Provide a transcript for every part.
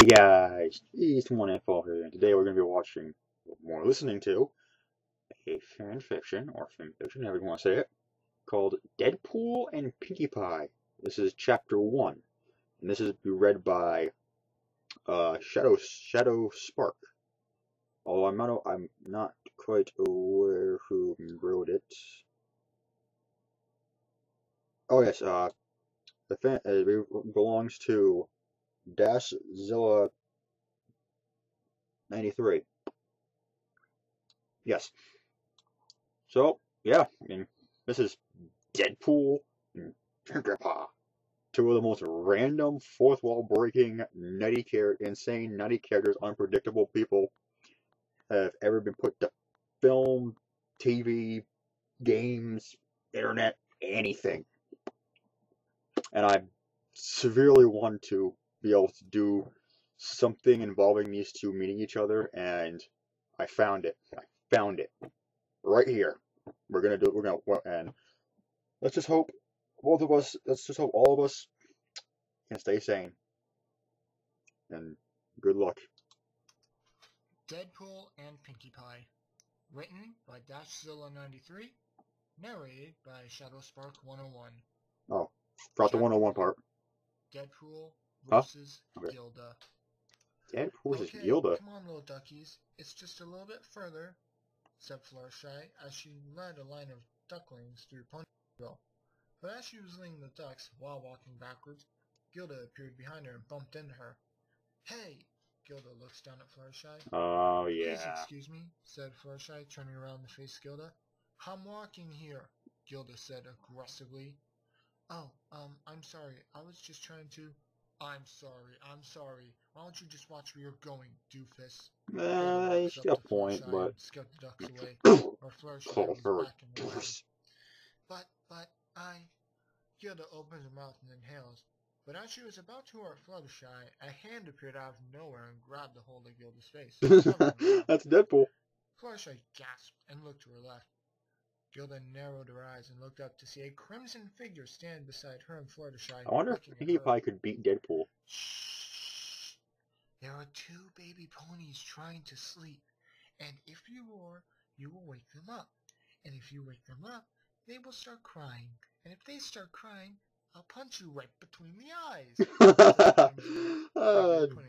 Hey guys, Cheese24 here, and today we're going to be watching, or listening to, a fan fiction, or film fiction, however you want to say it, called Deadpool and Pinkie Pie. This is chapter 1, and this is read by Shadowspark. Although I'm not quite aware who wrote it. Oh yes, it belongs to Dashzilla93. Yes. So, yeah, I mean, this is Deadpool and Pinkie Pie. Two of the most random, fourth wall breaking, insane, nutty characters, unpredictable people have ever been put to film, TV, games, internet, anything. And I severely want to be able to do something involving these two meeting each other, and I found it. I found it. Right here. And let's just hope all of us can stay sane. And good luck. Deadpool and Pinkie Pie. Written by Dashzilla93. Narrated by Shadowspark 101. Oh, forgot the 101 part. Deadpool versus Gilda. Deadpool versus Okay, Gilda? Come on, little duckies. It's just a little bit further, said Fluttershy as she led a line of ducklings through Ponyville. But as she was leading the ducks while walking backwards, Gilda appeared behind her and bumped into her. Hey! Gilda looks down at Fluttershy. Oh, yeah. Please excuse me, said Fluttershy, turning around to face Gilda. I'm walking here, Gilda said aggressively. Oh, I'm sorry. I was just trying to... I'm sorry. Why don't you just watch where you're going, doofus? He's got a point, but... Scared the ducks away, or Fluttershy was back in the line. But, Gilda opens her mouth and inhales. But as she was about to hurt Fluttershy, a hand appeared out of nowhere and grabbed a hold of Gilda's face. That's Deadpool. Fluttershy gasped and looked to her left. Gilda narrowed her eyes and looked up to see a crimson figure stand beside her and Fluttershy. I wonder if Pinkie Pie could beat Deadpool. Shh! There are two baby ponies trying to sleep, and if you roar, you will wake them up. And if you wake them up, they will start crying. And if they start crying, I'll punch you right between the eyes.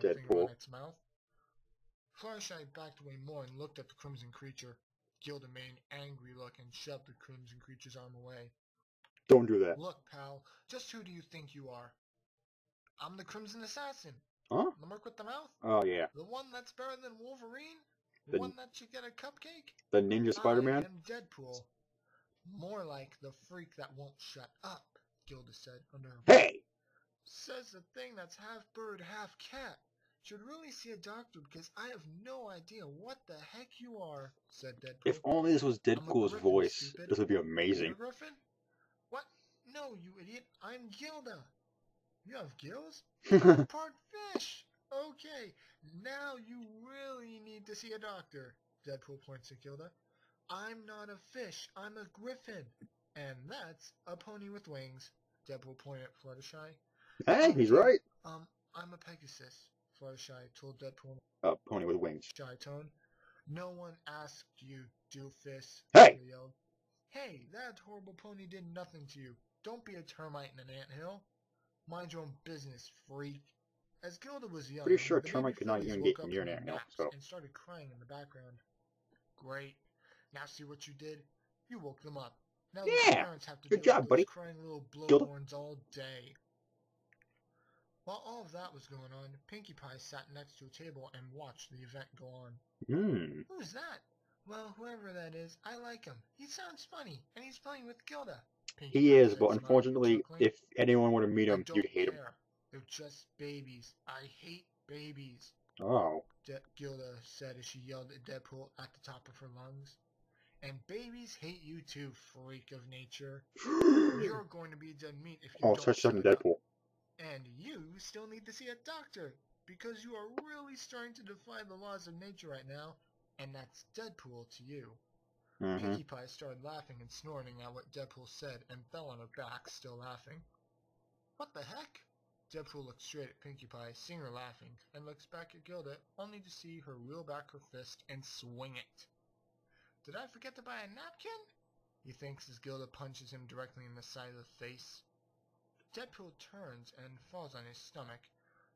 Deadpool. Fluttershy backed away more and looked at the crimson creature. Gilda made an angry look and shoved the crimson creature's arm away. Don't do that. Look, pal, just who do you think you are? I'm the Crimson Assassin. Huh? The merc with the mouth? Oh, yeah. The one that's better than Wolverine? The one that should get a cupcake? The Ninja Spider-Man? I am Deadpool. More like the freak that won't shut up, Gilda said under her breath. Hey! Says the thing that's half bird, half cat. Should really see a doctor because I have no idea what the heck you are, said Deadpool. If only this was Deadpool's voice, this would be amazing. You're a griffin? What? No, you idiot. I'm Gilda. You have gills? You're part fish. Okay, now you really need to see a doctor. Deadpool points at Gilda. I'm not a fish. I'm a griffin. And that's a pony with wings. Deadpool pointed at Fluttershy. Hey, he's right. I'm a Pegasus. Fluttershy told Deadpool. A pony with wings. Shy tone. No one asked you, doofus. Hey! He yelled. Hey, that horrible pony did nothing to you. Don't be a termite in an anthill. Mind your own business, freak. As Gilda was yelling, pretty sure a termite could not even get near an anthill, so. And started crying in the background. Great. Now see what you did? You woke them up. Now the parents have to good deal job, with buddy. those crying little blowhorns all day. While all of that was going on, Pinkie Pie sat next to a table and watched the event go on. Who's that? Well, whoever that is, I like him. He sounds funny, and he's playing with Gilda. He is, but unfortunately, if anyone were to meet him, you'd hate him. They're just babies. I hate babies. Oh. Gilda said as she yelled at Deadpool at the top of her lungs. And babies hate you too, freak of nature. You're going to be dead meat if you don't such sudden Deadpool. And you still need to see a doctor, because you are really starting to defy the laws of nature right now, and that's Deadpool to you. Pinkie Pie started laughing and snorting at what Deadpool said and fell on her back, still laughing. What the heck? Deadpool looks straight at Pinkie Pie, seeing her laughing, and looks back at Gilda, only to see her reel back her fist and swing it. Did I forget to buy a napkin? He thinks as Gilda punches him directly in the side of the face. Deadpool turns and falls on his stomach.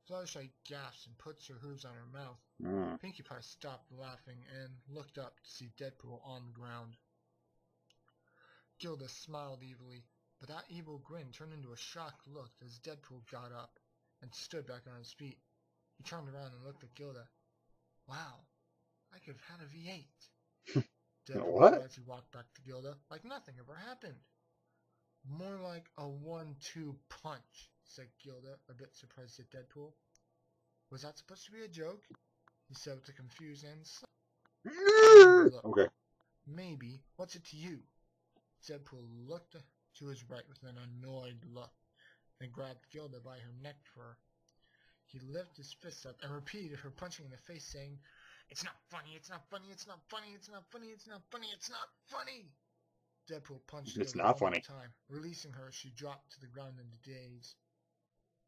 Fluttershy gasps and puts her hooves on her mouth. Pinkie Pie stopped laughing and looked up to see Deadpool on the ground. Gilda smiled evilly, but that evil grin turned into a shocked look as Deadpool got up and stood back on his feet. He turned around and looked at Gilda. Wow, I could have had a V8. Deadpool quietly walked back to Gilda like nothing ever happened. More like a 1-2 punch, said Gilda, a bit surprised at Deadpool. Was that supposed to be a joke? He said with a confused and okay. Maybe. What's it to you? Deadpool looked to his right with an annoyed look, then grabbed Gilda by her neck fur. He lifted his fists up and repeated her punching in the face, saying, "It's not funny, it's not funny, it's not funny, it's not funny, it's not funny, it's not funny!" Deadpool punched Gilda one more time, releasing her as she dropped to the ground in a daze.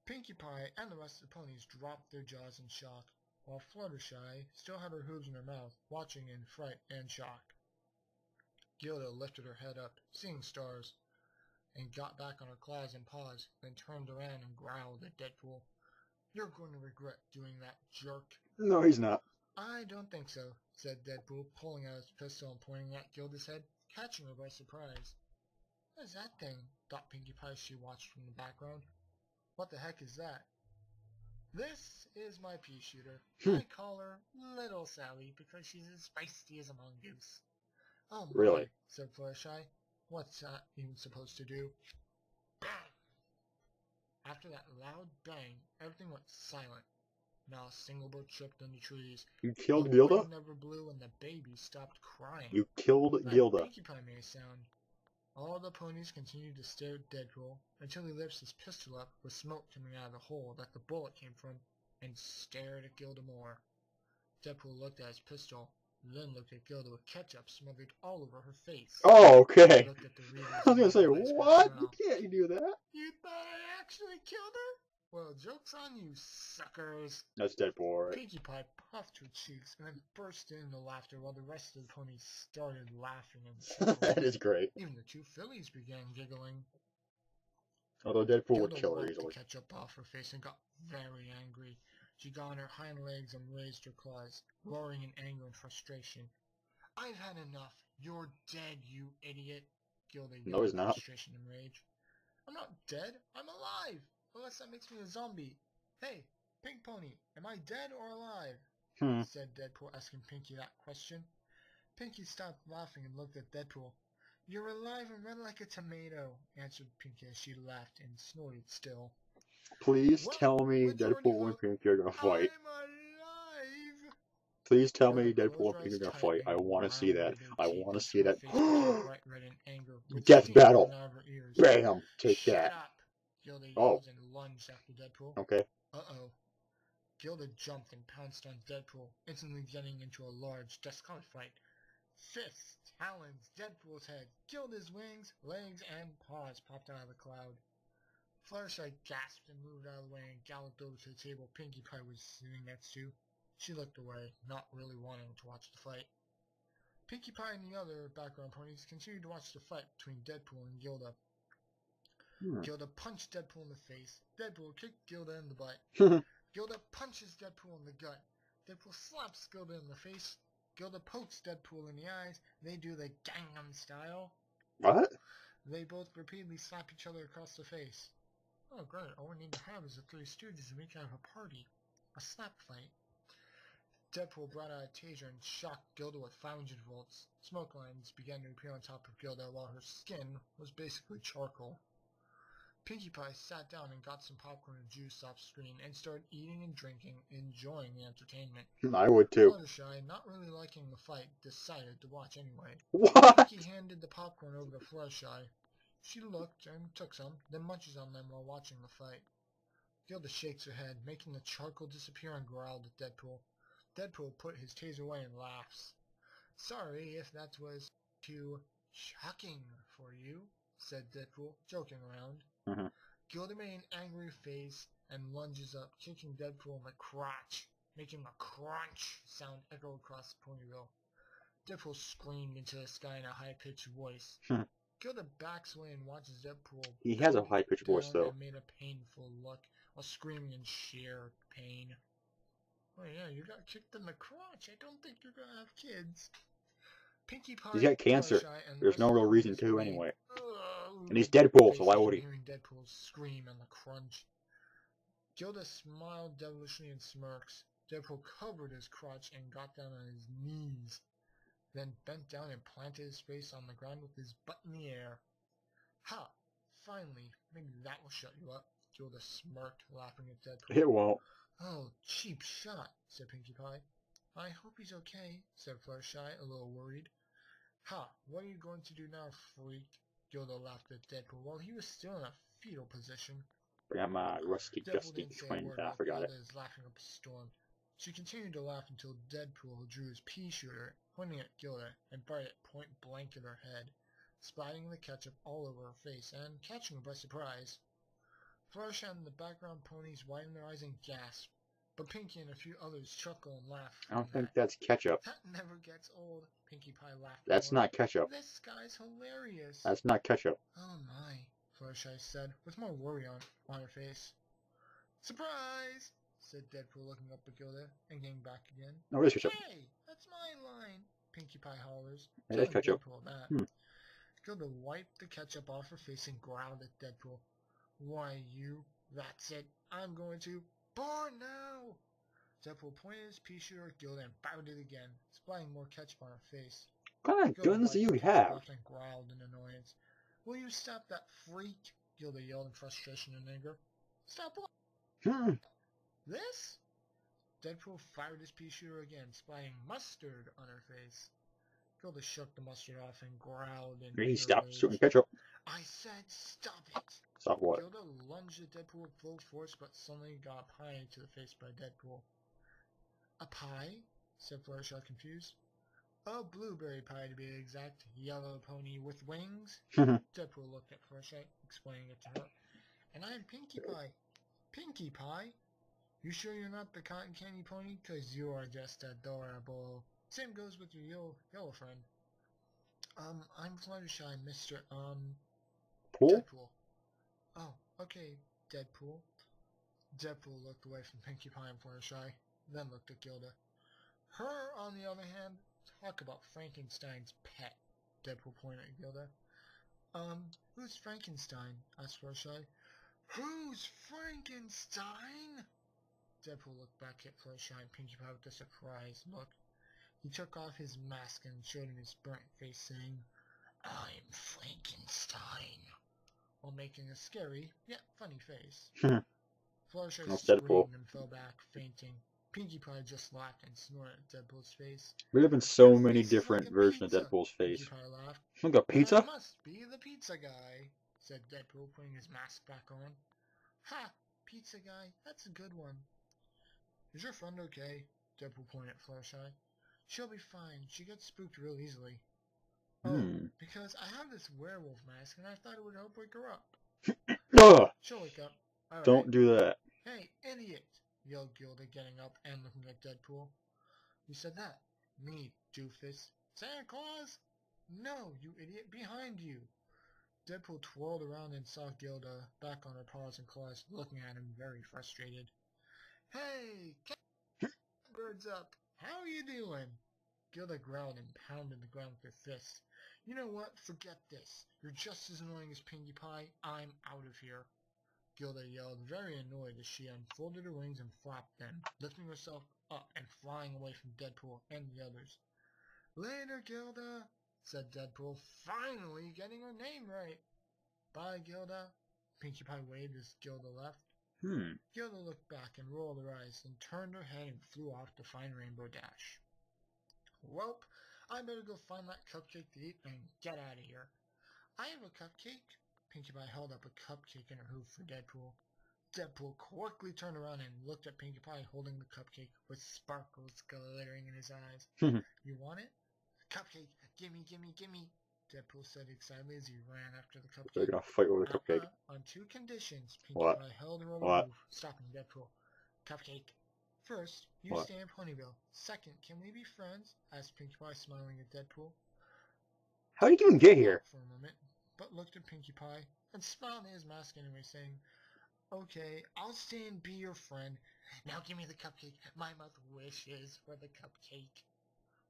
Pinkie Pie and the rest of the ponies dropped their jaws in shock, while Fluttershy still had her hooves in her mouth, watching in fright and shock. Gilda lifted her head up, seeing stars, and got back on her claws and paws, then turned around and growled at Deadpool. "You're going to regret doing that, jerk." No, he's not. "I don't think so," said Deadpool, pulling out his pistol and pointing at Gilda's head, catching her by surprise. "What is that thing?" thought Pinkie Pie as she watched from the background. "What the heck is that?" "This is my pea shooter. I call her Little Sally because she's as feisty as a mongoose." "Oh my," Really? said Fluttershy. "What's that even supposed to do?" Bang! After that loud bang, everything went silent. Not a single bird chirped in the trees. You killed The Gilda? wind never blew and the baby stopped crying. You killed Like Gilda. Pinkie Pie made a sound. All the ponies continued to stare at Deadpool until he lifts his pistol up with smoke coming out of the hole that the bullet came from and stared at Gilda more. Deadpool looked at his pistol, then looked at Gilda with ketchup smothered all over her face. Oh, okay. Looked at the I was gonna say, readers what? You can't do that. "You thought I actually killed her? Well, joke's on you, suckers." That's Deadpool, right? Pinkie Pie puffed her cheeks and then burst into laughter while the rest of the ponies started laughing and chuckling. That is great. Even the two fillies began giggling. Although Deadpool would Gilda kill her wiped easily. the ketchup off her face and got very angry. She got on her hind legs and raised her claws, roaring in anger and frustration. "I've had enough. You're dead, you idiot," Gilda yelled No, he's in not. frustration and rage. "I'm not dead. I'm alive. Unless that makes me a zombie. Hey, Pink Pony, am I dead or alive?" said Deadpool, asking Pinkie that question. Pinkie stopped laughing and looked at Deadpool. "You're alive and red like a tomato," answered Pinkie as she laughed and snorted still. Please "Well, tell me majority Deadpool and vote, Pinkie are gonna fight. I'm alive." Please tell Gilda me closed Deadpool and her Pinkie are eyes gonna tight fight. I and want to see that. rounded her I cheek want to until see her that. face became bright red in anger, with Death steam battle. coming out of her ears. Bam! Take "Shut that. up!" Gilda Oh. yelled and lunged after Deadpool. Okay. Uh-oh. Gilda jumped and pounced on Deadpool, instantly getting into a large death-colored fight. Fists, talons, Deadpool's head, Gilda's wings, legs, and paws popped out of the cloud. Fluttershy gasped and moved out of the way and galloped over to the table Pinkie Pie was sitting next to. She looked away, not really wanting to watch the fight. Pinkie Pie and the other background ponies continued to watch the fight between Deadpool and Gilda. Gilda punched Deadpool in the face. Deadpool kicked Gilda in the butt. Gilda punches Deadpool in the gut. Deadpool slaps Gilda in the face. Gilda pokes Deadpool in the eyes. They do the Gangnam Style. What? They both repeatedly slap each other across the face. Oh great, all we need to have is the Three Stooges and we can have a party. A slap fight. Deadpool brought out a taser and shocked Gilda with 500 volts. Smoke lines began to appear on top of Gilda while her skin was basically charcoal. Pinkie Pie sat down and got some popcorn and juice off screen and started eating and drinking, enjoying the entertainment. I would too. Fluttershy, not really liking the fight, decided to watch anyway. What? Pinkie handed the popcorn over to Fluttershy. She looked and took some, then munches on them while watching the fight. Gilda shakes her head, making the charcoal disappear and growled at Deadpool. Deadpool put his taser away and laughs. "Sorry if that was too shocking for you," said Deadpool, joking around. Gilda made an angry face and lunges up, kicking Deadpool in the crotch, making a crunch sound echo across Ponyville. Deadpool screamed into the sky in a high-pitched voice. Gilda backs away and watches Deadpool. He has a high-pitched voice, though. And made a painful look while screaming in sheer pain. Oh yeah, you got kicked in the crotch. I don't think you're gonna have kids. Pinkie Pie, He's got cancer. There's no real reason to, anyway. And he's Deadpool, so why would he? Hearing Deadpool scream and the crunch. Gilda smiled devilishly and smirks. Deadpool covered his crotch and got down on his knees, then bent down and planted his face on the ground with his butt in the air. Ha! Finally, maybe that will shut you up. Gilda smirked, laughing at Deadpool. It won't. Oh, cheap shot, said Pinkie Pie. I hope he's okay, said Fluttershy, a little worried. Ha! What are you going to do now, freak? Gilda laughed at Deadpool while he was still in a fetal position. Bring out my rusty, dusty twin. I forgot it. Gilda is laughing up a storm. She continued to laugh until Deadpool drew his pea shooter, pointing at Gilda, and fired it point blank at her head, splatting the ketchup all over her face and catching her by surprise. Fluttershy and the background ponies widened their eyes and gasped, but Pinkie and a few others chuckle and laugh. I don't think that's ketchup. That never gets old, Pinkie Pie laughed. That's not ketchup. This guy's hilarious. That's not ketchup. Oh my, Fluttershy said, with more worry on her face. Surprise! Said Deadpool, looking up at Gilda and getting back again. No, it is ketchup. Hey, that's my line, Pinkie Pie hollers. It is ketchup. Gilda wiped the ketchup off her face and growled at Deadpool. Why, you, that's it. I'm going to born now! Deadpool pointed his pea shooter at Gilda and fired it again, splatting more ketchup on her face. What kind of guns do you have? And growled in annoyance. Will you stop that freak? Gilda yelled in frustration and anger. Stop what? This? Deadpool fired his pea shooter again, splatting mustard on her face. Gilda shook the mustard off and growled in He stopped shooting ketchup. I said stop it! Stop what? Gilda lunged at Deadpool with full force, but suddenly got a pie to the face by Deadpool. A pie? Said Fluttershy, confused. A blueberry pie, to be exact. Yellow pony with wings. Deadpool looked at Fluttershy, explaining it to her. And I'm Pinkie Pie. Pinkie Pie? You sure you're not the cotton candy pony? 'Cause you are just adorable. Same goes with your yellow friend. I'm Fluttershy, Mr. Pool? Deadpool. Oh, okay, Deadpool. Deadpool looked away from Pinkie Pie and Fluttershy, then looked at Gilda. Her, on the other hand, talk about Frankenstein's pet. Deadpool pointed at Gilda. Who's Frankenstein? Asked Fluttershy. Who's Frankenstein? Deadpool looked back at Fluttershy and Pinkie Pie with a surprised look. He took off his mask and showed him his burnt face, saying, I'm Frankenstein, while making a scary, yet funny face. Fluttershy screamed and fell back, fainting. Pinkie Pie just laughed and snorted at Deadpool's face. We live in so many different versions of Deadpool's face. Pinkie Pie laughed. Look at pizza? I must be the pizza guy, said Deadpool, putting his mask back on. Ha! Pizza guy, that's a good one. Is your friend okay? Deadpool pointed at Fluttershy. She'll be fine. She gets spooked real easily. Oh, because I have this werewolf mask and I thought it would help wake her up. She'll wake up. All right. Don't do that. Hey, idiot! Yelled Gilda, getting up and looking at Deadpool. You said that. Me, doofus. Santa Claus? No, you idiot, behind you. Deadpool twirled around and saw Gilda back on her paws and claws, looking at him very frustrated. Hey, birds up. How are you doing? Gilda growled and pounded the ground with her fist. You know what? Forget this. You're just as annoying as Pinkie Pie. I'm out of here. Gilda yelled, very annoyed as she unfolded her wings and flapped them, lifting herself up and flying away from Deadpool and the others. Later, Gilda, said Deadpool, finally getting her name right. Bye, Gilda. Pinkie Pie waved as Gilda left. Gilda looked back and rolled her eyes, then turned her head and flew off to find Rainbow Dash. Welp, I better go find that cupcake to eat and get out of here. I have a cupcake. Pinkie Pie held up a cupcake in her hoof for Deadpool. Deadpool quickly turned around and looked at Pinkie Pie holding the cupcake with sparkles glittering in his eyes. You want it? Cupcake, gimme, gimme, gimme. Deadpool said excitedly as he ran after the They're cupcake. gonna fight over the cupcake. On 2 conditions, Pinkie What? Pie held her over What? the roof, stopping Deadpool. Cupcake. First, you What? stay in Ponyville. Second, can we be friends? Asked Pinkie Pie, smiling at Deadpool. How did you even get here? For a moment, but looked at Pinkie Pie and smiled at his mask anyway, saying, "Okay, I'll stay and be your friend. Now give me the cupcake. My mouth wishes for the cupcake."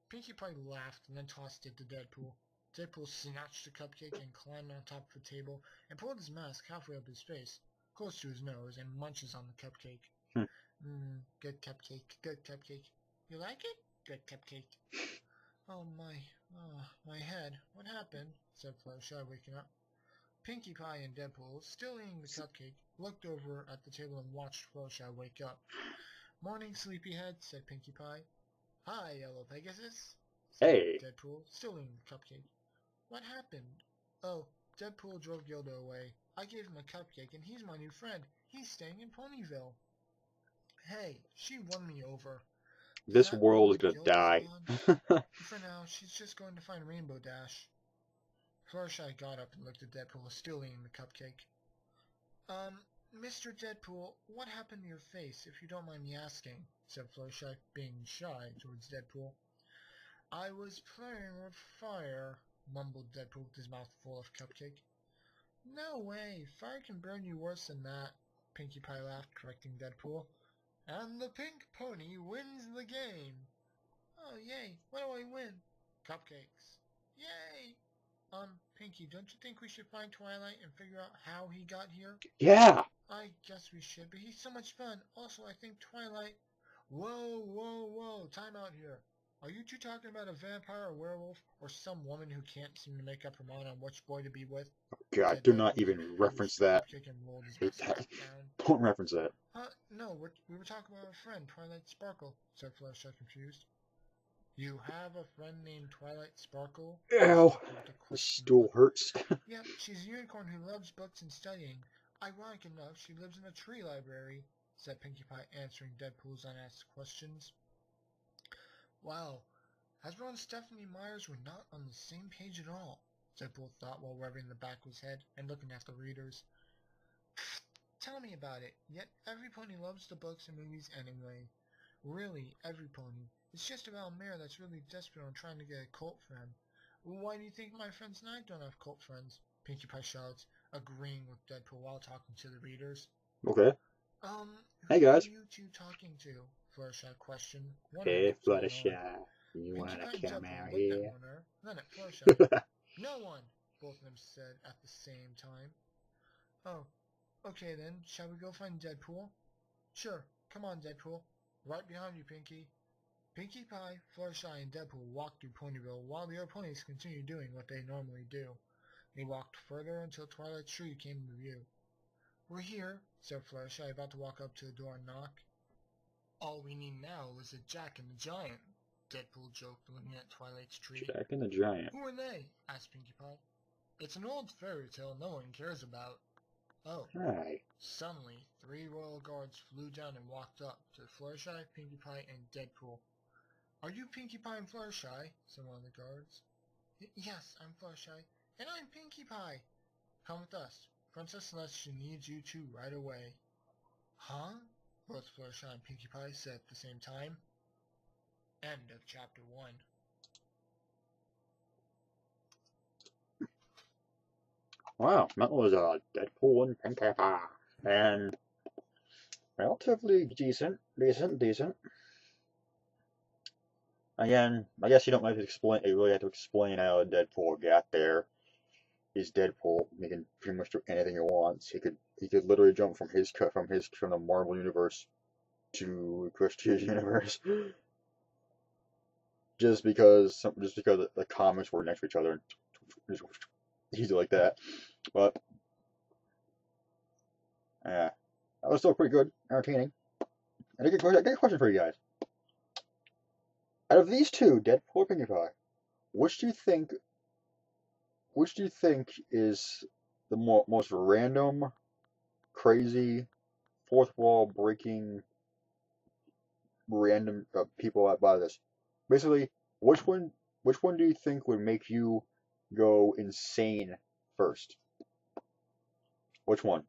Pinkie Pie laughed and then tossed it to Deadpool. Deadpool snatched the cupcake and climbed on top of the table and pulled his mask halfway up his face, close to his nose, and munches on the cupcake. Good cupcake, good cupcake. You like it? Good cupcake. Oh my head. What happened? Said Fluttershy, waking up. Pinkie Pie and Deadpool, still eating the cupcake, looked over at the table and watched Fluttershy wake up. "Morning, sleepyhead," said Pinkie Pie. "Hi, Yellow Pegasus," said Hey. Deadpool, still eating the cupcake. "What happened?" "Oh, Deadpool drove Gilda away. I gave him a cupcake, and he's my new friend. He's staying in Ponyville." "Hey, she won me over." This world is gonna die. For now, she's just going to find Rainbow Dash. Fluttershy got up and looked at Deadpool, still eating the cupcake. Mr. Deadpool, what happened to your face, if you don't mind me asking?" said Fluttershy, being shy towards Deadpool. "I was playing with fire," mumbled Deadpool with his mouth full of cupcake. "No way, fire can burn you worse than that," Pinkie Pie laughed, correcting Deadpool. "And the pink pony wins the game." "Oh, yay, what do I win?" "Cupcakes." "Yay!" Pinkie, don't you think we should find Twilight and figure out how he got here?" Yeah. "I guess we should, but he's so much fun. Also, I think Twilight..." Whoa, time out here. Are you two talking about a vampire, a werewolf, or some woman who can't seem to make up her mind on which boy to be with? God, do not even reference that. Hate that. Don't reference that. No, we were talking about a friend, Twilight Sparkle, said Fluttershy, confused. "You have a friend named Twilight Sparkle?" Ew. The stool hurts. "Yep, she's a unicorn who loves books and studying. Ironic enough, she lives in a tree library," said Pinkie Pie, answering Deadpool's unasked questions. "Wow, Hasbro and Stephanie Myers were not on the same page at all," Deadpool thought while rubbing the back of his head and looking at the readers. "Tell me about it. Yet every pony loves the books and movies anyway. Really, every pony. It's just about Mare that's really desperate on trying to get a cult friend. Why do you think my friends and I don't have cult friends?" Pinkie Pie shouts, agreeing with Deadpool while talking to the readers. Okay. Hey Who guys. are you two talking to? Fluttershy questioned. Hey Fluttershy, you wanna come out here? Then at Fluttershy. "No one," both of them said at the same time. "Oh, okay then. Shall we go find Deadpool?" "Sure. Come on, Deadpool. Right behind you, Pinkie." Pinkie Pie, Fluttershy, and Deadpool walked through Ponyville while the other ponies continued doing what they normally do. They walked further until Twilight's tree came into view. "We're here," said Fluttershy, about to walk up to the door and knock. "All we need now is a Jack and the Giant," Deadpool joked, looking at Twilight's tree. Jack and the Giant. "Who are they?" asked Pinkie Pie. "It's an old fairy tale no one cares about." "Oh." Hi. Suddenly, 3 royal guards flew down and walked up to Fluttershy, Pinkie Pie, and Deadpool. "Are you Pinkie Pie and Fluttershy?" said one of the guards. "Yes, I'm Fluttershy." "And I'm Pinkie Pie." "Come with us. Princess Celestia needs you two right away." "Huh?" both Fluttershy and Pinkie Pie said at the same time. End of Chapter 1. Wow, that was Deadpool and Pinkie Pie. And relatively decent. Again, I guess you don't have to explain. You really have to explain how Deadpool got there. He's Deadpool. He can pretty much do anything he wants. He could literally jump from the Marvel universe to Prestige universe, just because the comics were next to each other, easy like that. But yeah, that was still pretty good, entertaining. And I got a question for you guys. Out of these two, Deadpool or Pinkie Pie, which do you think is the most random, crazy, fourth wall breaking, random people that buy this? Basically, which one do you think would make you go insane first? Which one?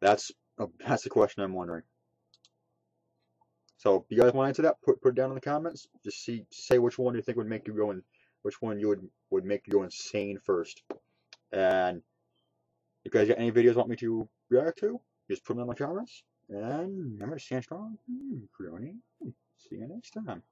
That's the question I'm wondering. So, if you guys want to answer that, put it down in the comments. Just say which one you think would make you go which one you would make you go insane first. And if you guys got any videos you want me to react to, just put them in the comments. And remember to stand strong. See you next time.